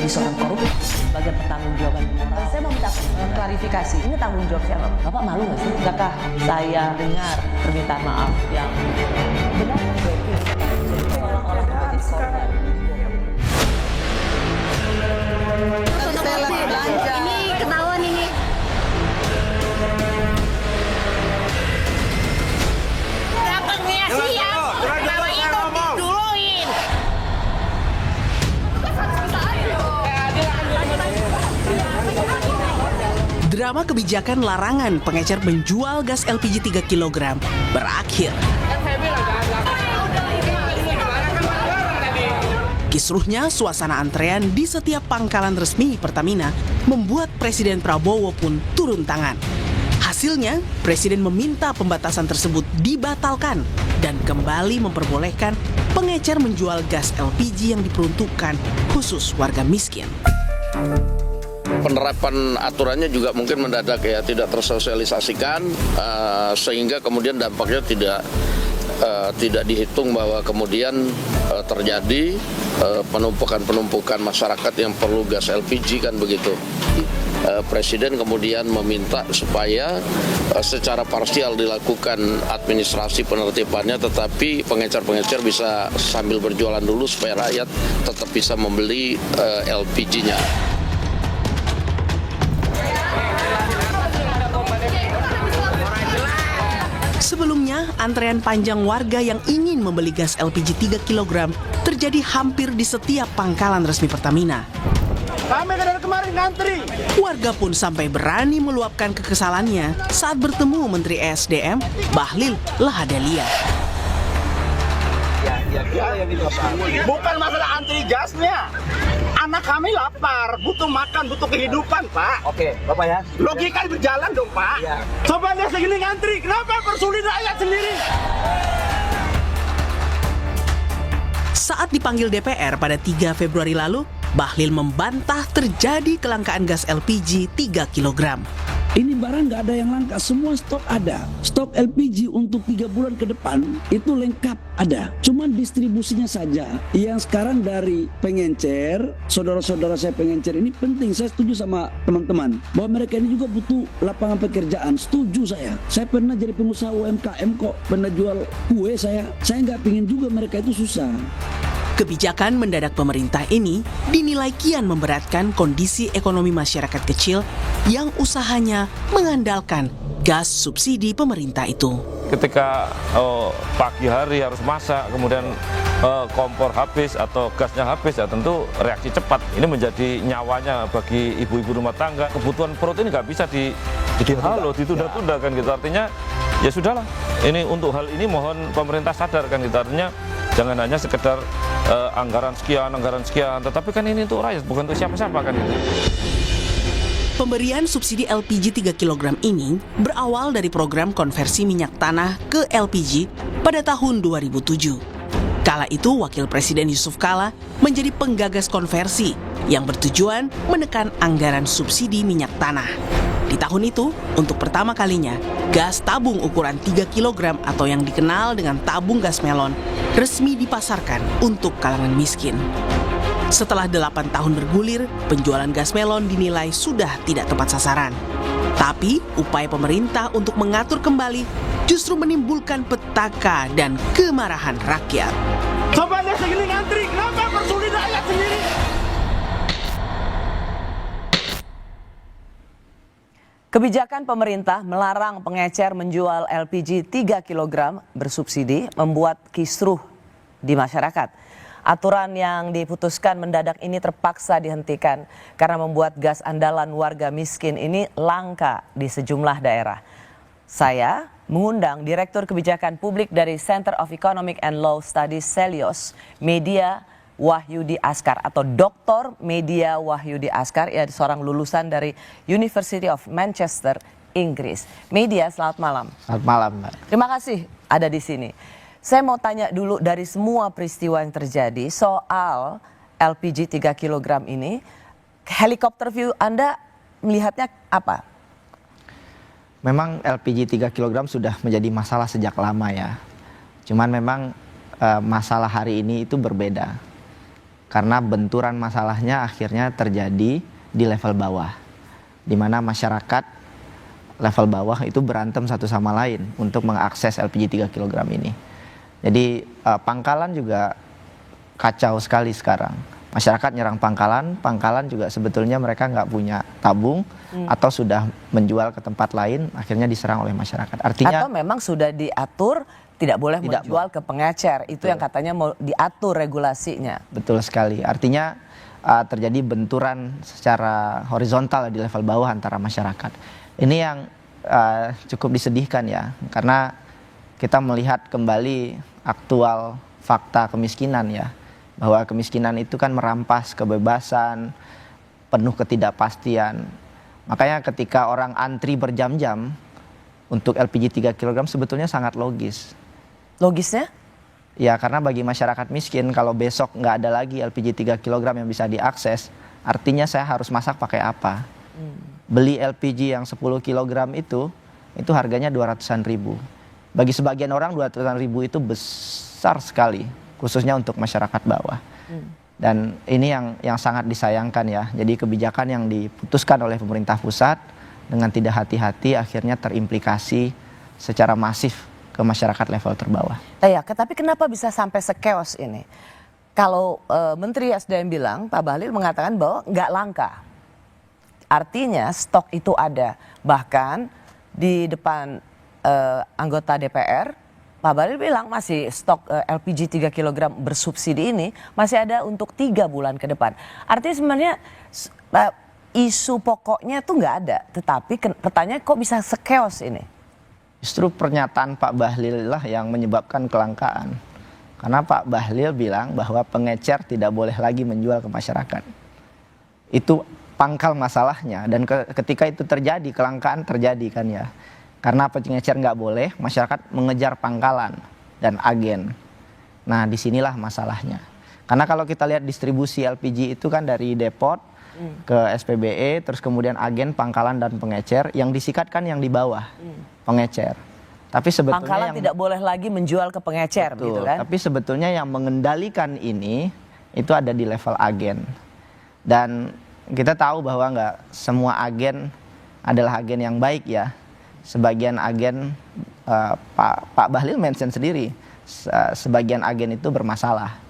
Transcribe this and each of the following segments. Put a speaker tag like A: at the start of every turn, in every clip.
A: menjadi seorang koruptor bagian pertanggungjawaban moral. Saya mau minta klarifikasi, ini tanggung jawab siapa? Bapak malu nggak sih? Tidakkah saya dengar permintaan maaf yang benar orang-orang menjadi korban?
B: Ini ketahuan ini. Dapatnya siap, kalau itu diduluin.
C: Drama kebijakan larangan pengecer menjual gas LPG 3 kg berakhir. Kisruhnya suasana antrean di setiap pangkalan resmi Pertamina membuat Presiden Prabowo pun turun tangan. Hasilnya, Presiden meminta pembatasan tersebut dibatalkan dan kembali memperbolehkan pengecer menjual gas LPG yang diperuntukkan khusus warga miskin.
D: Penerapan aturannya juga mungkin mendadak ya, tidak tersosialisasikan sehingga kemudian dampaknya tidak dihitung bahwa kemudian terjadi penumpukan masyarakat yang perlu gas LPG kan begitu. Presiden kemudian meminta supaya secara parsial dilakukan administrasi penertibannya, tetapi pengecer-pengecer bisa sambil berjualan dulu supaya rakyat tetap bisa membeli LPG-nya.
C: Sebelumnya, antrean panjang warga yang ingin membeli gas LPG 3 kg terjadi hampir di setiap pangkalan resmi Pertamina.
E: Kami dari kemarin ngantri.
C: Warga pun sampai berani meluapkan kekesalannya saat bertemu Menteri ESDM Bahlil Lahadalia.
E: Bukan masalah antri gasnya. Anak kami lapar, butuh makan, butuh kehidupan, Pak.
F: Oke, Bapak ya.
E: Logika berjalan dong, Pak.
F: Ya.
E: Coba dia segini ngantri, kenapa persulit rakyat sendiri?
C: Saat dipanggil DPR pada 3 Februari lalu, Bahlil membantah terjadi kelangkaan gas LPG 3 kg.
G: Ini barang nggak ada yang langka, semua stok ada. Stok LPG untuk 3 bulan ke depan itu lengkap ada. Cuman distribusinya saja. Yang sekarang dari pengencer, saudara-saudara saya pengencer ini penting. Saya setuju sama teman-teman bahwa mereka ini juga butuh lapangan pekerjaan. Setuju saya. Saya pernah jadi pengusaha UMKM kok, pernah jual kue saya. Saya nggak pingin juga mereka itu susah.
C: Kebijakan mendadak pemerintah ini dinilai kian memberatkan kondisi ekonomi masyarakat kecil yang usahanya mengandalkan gas subsidi pemerintah itu.
H: Ketika pagi hari harus masak, kemudian kompor habis atau gasnya habis, ya tentu reaksi cepat. Ini menjadi nyawanya bagi ibu-ibu rumah tangga. Kebutuhan perut ini nggak bisa ditunda-tunda kan gitu. Artinya ya sudahlah. Ini untuk hal ini mohon pemerintah sadar kan gitu. Artinya jangan hanya sekedar anggaran sekian, tetapi kan ini untuk rakyat, bukan untuk siapa-siapa kan gitu.
C: Pemberian subsidi LPG 3 kg ini berawal dari program konversi minyak tanah ke LPG pada tahun 2007. Kala itu Wakil Presiden Yusuf Kala menjadi penggagas konversi yang bertujuan menekan anggaran subsidi minyak tanah. Di tahun itu, untuk pertama kalinya, gas tabung ukuran 3 kg atau yang dikenal dengan tabung gas melon resmi dipasarkan untuk kalangan miskin. Setelah 8 tahun bergulir, penjualan gas melon dinilai sudah tidak tepat sasaran. Tapi, upaya pemerintah untuk mengatur kembali justru menimbulkan petaka dan kemarahan rakyat.
E: Coba dia segini ngantri, kenapa persulit rakyat sendiri?
A: Kebijakan pemerintah melarang pengecer menjual LPG 3 kg bersubsidi membuat kisruh di masyarakat. Aturan yang diputuskan mendadak ini terpaksa dihentikan karena membuat gas andalan warga miskin ini langka di sejumlah daerah. Saya mengundang Direktur Kebijakan Publik dari Center of Economic and Law Studies Selios, Media Wahyudi Askar atau Dr. Media Wahyudi Askar, ya seorang lulusan dari University of Manchester, Inggris. Media, selamat malam.
F: Selamat malam, Mbak.
A: Terima kasih ada di sini. Saya mau tanya dulu dari semua peristiwa yang terjadi soal LPG 3 kg ini, helikopter view Anda melihatnya apa?
F: Memang LPG 3 kg sudah menjadi masalah sejak lama ya. Cuman memang masalah hari ini itu berbeda. karena benturan masalahnya akhirnya terjadi di level bawah, di mana masyarakat level bawah itu berantem satu sama lain untuk mengakses LPG 3 kg ini. Jadi pangkalan juga kacau sekali sekarang. Masyarakat nyerang pangkalan, pangkalan juga sebetulnya mereka nggak punya tabung atau sudah menjual ke tempat lain, akhirnya diserang oleh masyarakat. Artinya
A: atau memang sudah diatur tidak boleh menjual ke pengecer, itu yang katanya mau diatur regulasinya.
F: Betul sekali. Artinya terjadi benturan secara horizontal di level bawah antara masyarakat. Ini yang cukup disedihkan ya, karena kita melihat kembali aktual fakta kemiskinan ya, bahwa kemiskinan itu kan merampas kebebasan, penuh ketidakpastian. Makanya ketika orang antri berjam-jam untuk LPG 3 kg sebetulnya sangat logis.
A: Logisnya?
F: Ya, karena bagi masyarakat miskin kalau besok nggak ada lagi LPG 3 kg yang bisa diakses, artinya saya harus masak pakai apa? Beli LPG yang 10 kg itu harganya 200-an ribu. Bagi sebagian orang 200-an ribu itu besar sekali, khususnya untuk masyarakat bawah. Dan ini yang sangat disayangkan ya. Jadi kebijakan yang diputuskan oleh pemerintah pusat dengan tidak hati-hati akhirnya terimplikasi secara masif ke masyarakat level terbawah.
A: Ya, tapi kenapa bisa sampai sekeos ini? Kalau Menteri SDM bilang, Pak Bahlil mengatakan bahwa nggak langka. Artinya stok itu ada. Bahkan di depan anggota DPR, Pak Bahlil bilang masih stok LPG 3 kg bersubsidi ini masih ada untuk 3 bulan ke depan. Artinya sebenarnya isu pokoknya tuh nggak ada. Tetapi pertanyaan kok bisa sekeos ini?
F: Justru pernyataan Pak Bahlil lah yang menyebabkan kelangkaan. Karena Pak Bahlil bilang bahwa pengecer tidak boleh lagi menjual ke masyarakat. Itu pangkal masalahnya, dan ketika itu terjadi, kelangkaan terjadi kan ya. Karena pengecer nggak boleh, masyarakat mengejar pangkalan dan agen. Nah, disinilah masalahnya. Karena kalau kita lihat distribusi LPG itu kan dari depot ke SPBE, terus kemudian agen, pangkalan, dan pengecer, yang disikatkan yang di bawah, pengecer. Tapi sebetulnya
A: pangkalan tidak boleh lagi menjual ke pengecer,
F: betul,
A: gitu kan?
F: tapi sebetulnya yang mengendalikan ini itu ada di level agen. Dan kita tahu bahwa nggak semua agen adalah agen yang baik ya. Sebagian agen, Pak Bahlil mention sendiri, sebagian agen itu bermasalah.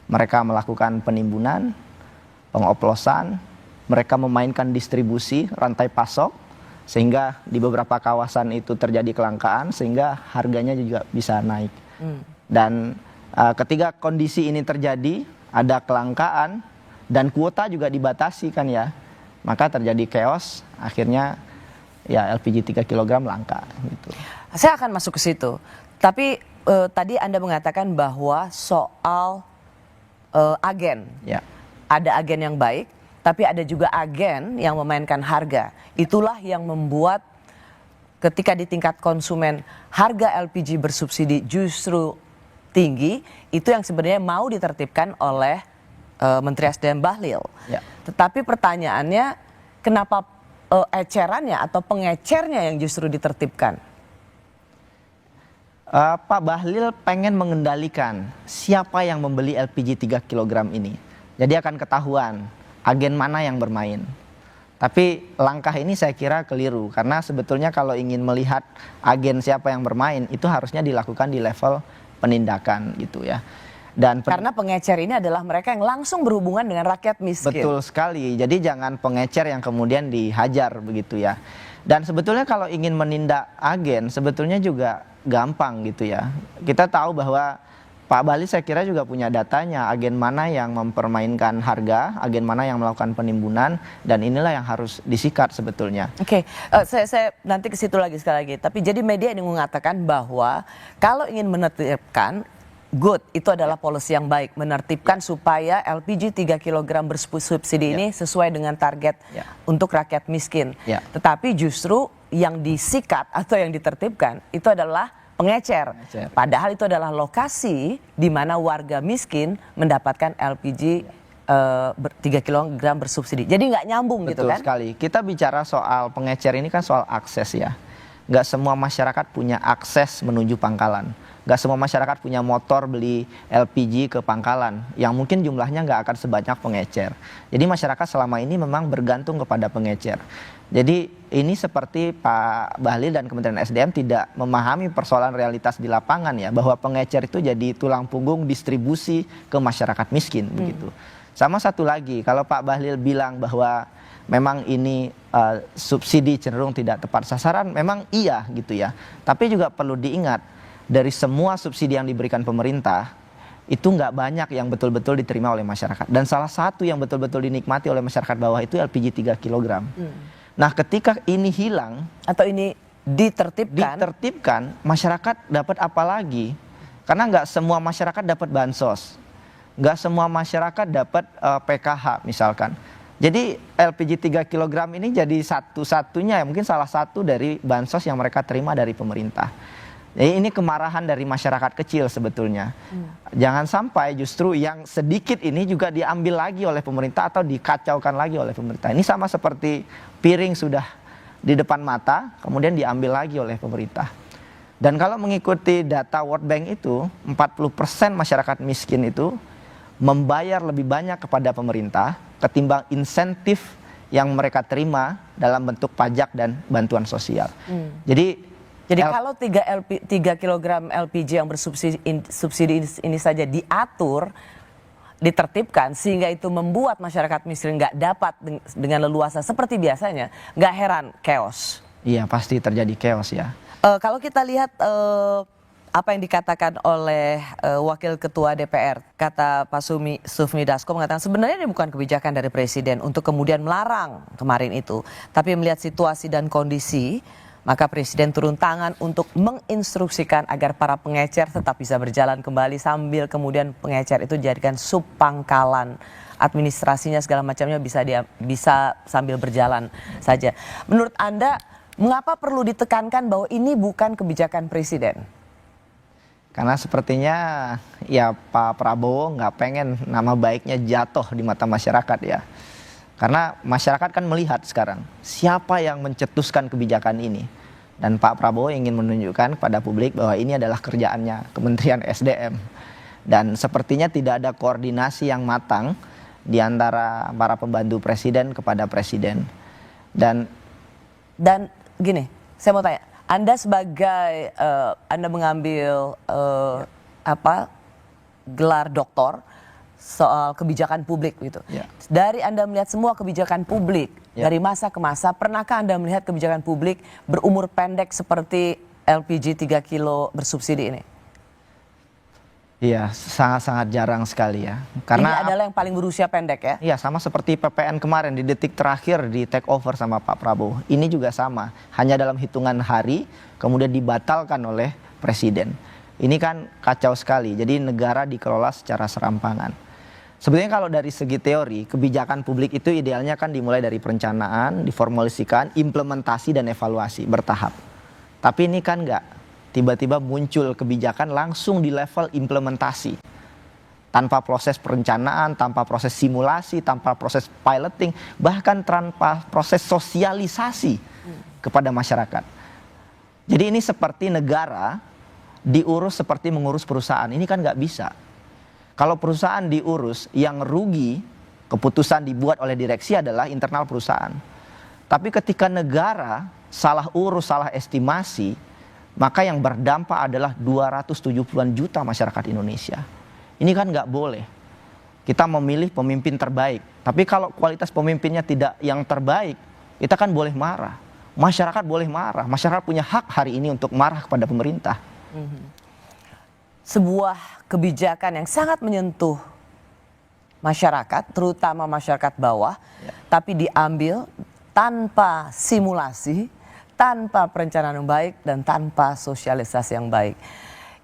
F: Mereka melakukan penimbunan, pengoplosan, mereka memainkan distribusi, rantai pasok, sehingga di beberapa kawasan itu terjadi kelangkaan, sehingga harganya juga bisa naik. Dan ketika kondisi ini terjadi, ada kelangkaan, dan kuota juga dibatasi kan ya, maka terjadi chaos, akhirnya ya LPG 3 kg langka gitu.
A: Saya akan masuk ke situ. Tapi tadi Anda mengatakan bahwa soal agen.
F: Ya.
A: Ada agen yang baik, tapi ada juga agen yang memainkan harga. Itulah yang membuat ketika di tingkat konsumen harga LPG bersubsidi justru tinggi, itu yang sebenarnya mau ditertibkan oleh Menteri SDM Bahlil.
F: Ya.
A: Tetapi pertanyaannya, kenapa ecerannya atau pengecernya yang justru ditertibkan?
F: Pak Bahlil pengen mengendalikan siapa yang membeli LPG 3 kg ini. Jadi akan ketahuan agen mana yang bermain. Tapi langkah ini saya kira keliru, karena sebetulnya kalau ingin melihat agen siapa yang bermain, itu harusnya dilakukan di level penindakan gitu ya. Dan
A: karena pengecer ini adalah mereka yang langsung berhubungan dengan rakyat miskin.
F: Betul sekali. Jadi jangan pengecer yang kemudian dihajar begitu ya. Dan sebetulnya kalau ingin menindak agen sebetulnya juga gampang gitu ya. Kita tahu bahwa Pak Bahlil saya kira juga punya datanya, agen mana yang mempermainkan harga, agen mana yang melakukan penimbunan, dan inilah yang harus disikat sebetulnya.
A: Oke, saya nanti ke situ lagi sekali lagi. Tapi jadi media ini mengatakan bahwa kalau ingin menertibkan, good, itu adalah policy yang baik, menertibkan supaya LPG 3 kg bersubsidi ini sesuai dengan target untuk rakyat miskin. Tetapi justru yang disikat atau yang ditertibkan itu adalah pengecer. Padahal itu adalah lokasi di mana warga miskin mendapatkan LPG 3 kg bersubsidi. Jadi nggak nyambung.
F: Betul
A: gitu kan?
F: Betul sekali. Kita bicara soal pengecer ini kan soal akses ya. Nggak semua masyarakat punya akses menuju pangkalan. Nggak semua masyarakat punya motor beli LPG ke pangkalan, yang mungkin jumlahnya nggak akan sebanyak pengecer. Jadi masyarakat selama ini memang bergantung kepada pengecer. Jadi ini seperti Pak Bahlil dan Kementerian SDM tidak memahami persoalan realitas di lapangan ya, bahwa pengecer itu jadi tulang punggung distribusi ke masyarakat miskin begitu. Sama satu lagi, kalau Pak Bahlil bilang bahwa memang ini subsidi cenderung tidak tepat sasaran, memang iya gitu ya. Tapi juga perlu diingat, dari semua subsidi yang diberikan pemerintah, itu nggak banyak yang betul-betul diterima oleh masyarakat. Dan salah satu yang betul-betul dinikmati oleh masyarakat bawah itu LPG 3 kg. Nah ketika ini hilang,
A: Atau ini ditertibkan,
F: masyarakat dapat apa lagi? Karena nggak semua masyarakat dapat bansos. Nggak semua masyarakat dapat PKH misalkan. Jadi LPG 3 kg ini jadi satu-satunya, mungkin salah satu dari bansos yang mereka terima dari pemerintah. Jadi ini kemarahan dari masyarakat kecil sebetulnya. Jangan sampai justru yang sedikit ini juga diambil lagi oleh pemerintah atau dikacaukan lagi oleh pemerintah. Ini sama seperti piring sudah di depan mata, kemudian diambil lagi oleh pemerintah. Dan kalau mengikuti data World Bank itu, 40% masyarakat miskin itu membayar lebih banyak kepada pemerintah ketimbang insentif yang mereka terima dalam bentuk pajak dan bantuan sosial. Jadi
A: kalau 3 kg LPG yang bersubsidi ini saja diatur, ditertibkan sehingga itu membuat masyarakat miskin nggak dapat dengan leluasa seperti biasanya, nggak heran chaos.
F: Iya, pasti terjadi chaos ya.
A: Kalau kita lihat apa yang dikatakan oleh Wakil Ketua DPR, kata Pak Sufmi Dasko mengatakan sebenarnya ini bukan kebijakan dari Presiden untuk kemudian melarang kemarin itu, tapi melihat situasi dan kondisi, maka Presiden turun tangan untuk menginstruksikan agar para pengecer tetap bisa berjalan kembali sambil kemudian pengecer itu dijadikan subpangkalan, administrasinya segala macamnya bisa sambil berjalan saja. Menurut Anda, mengapa perlu ditekankan bahwa ini bukan kebijakan Presiden?
F: Karena sepertinya ya Pak Prabowo nggak pengen nama baiknya jatuh di mata masyarakat ya. Karena masyarakat kan melihat sekarang siapa yang mencetuskan kebijakan ini. Dan Pak Prabowo ingin menunjukkan kepada publik bahwa ini adalah kerjaannya Kementerian SDM. Dan sepertinya tidak ada koordinasi yang matang di antara para pembantu presiden kepada presiden. Dan
A: gini, saya mau tanya, Anda sebagai Anda mengambil gelar doktor soal kebijakan publik gitu. Dari Anda melihat semua kebijakan publik dari masa ke masa, pernahkah Anda melihat kebijakan publik berumur pendek seperti LPG 3 kilo bersubsidi ini?
F: Iya, sangat-sangat jarang sekali ya. Karena
A: ini adalah yang paling berusia pendek ya?
F: Iya, sama seperti PPN kemarin di detik terakhir di take over sama Pak Prabowo. Ini juga sama, hanya dalam hitungan hari kemudian dibatalkan oleh Presiden. Ini kan kacau sekali, jadi negara dikelola secara serampangan. Sebetulnya kalau dari segi teori, kebijakan publik itu idealnya kan dimulai dari perencanaan, diformulasikan, implementasi dan evaluasi bertahap. Tapi ini kan enggak. Tiba-tiba muncul kebijakan langsung di level implementasi. Tanpa proses perencanaan, tanpa proses simulasi, tanpa proses piloting, bahkan tanpa proses sosialisasi kepada masyarakat. Jadi ini seperti negara diurus seperti mengurus perusahaan. Ini kan nggak bisa. Kalau perusahaan diurus, yang rugi keputusan dibuat oleh direksi adalah internal perusahaan. Tapi ketika negara salah urus, salah estimasi, maka yang berdampak adalah 270-an juta masyarakat Indonesia. Ini kan nggak boleh. Kita memilih pemimpin terbaik. Tapi kalau kualitas pemimpinnya tidak yang terbaik, kita kan boleh marah. Masyarakat boleh marah. Masyarakat punya hak hari ini untuk marah kepada pemerintah.
A: Sebuah kebijakan yang sangat menyentuh masyarakat, terutama masyarakat bawah, tapi diambil tanpa simulasi, tanpa perencanaan yang baik, dan tanpa sosialisasi yang baik.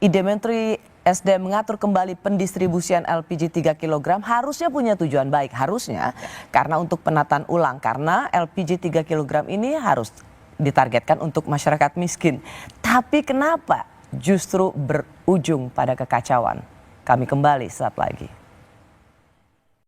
A: Ide Menteri SDM mengatur kembali pendistribusian LPG 3 kg harusnya punya tujuan baik, harusnya, karena untuk penataan ulang, karena LPG 3 kg ini harus ditargetkan untuk masyarakat miskin. Tapi kenapa justru berujung pada kekacauan? Kami kembali saat lagi.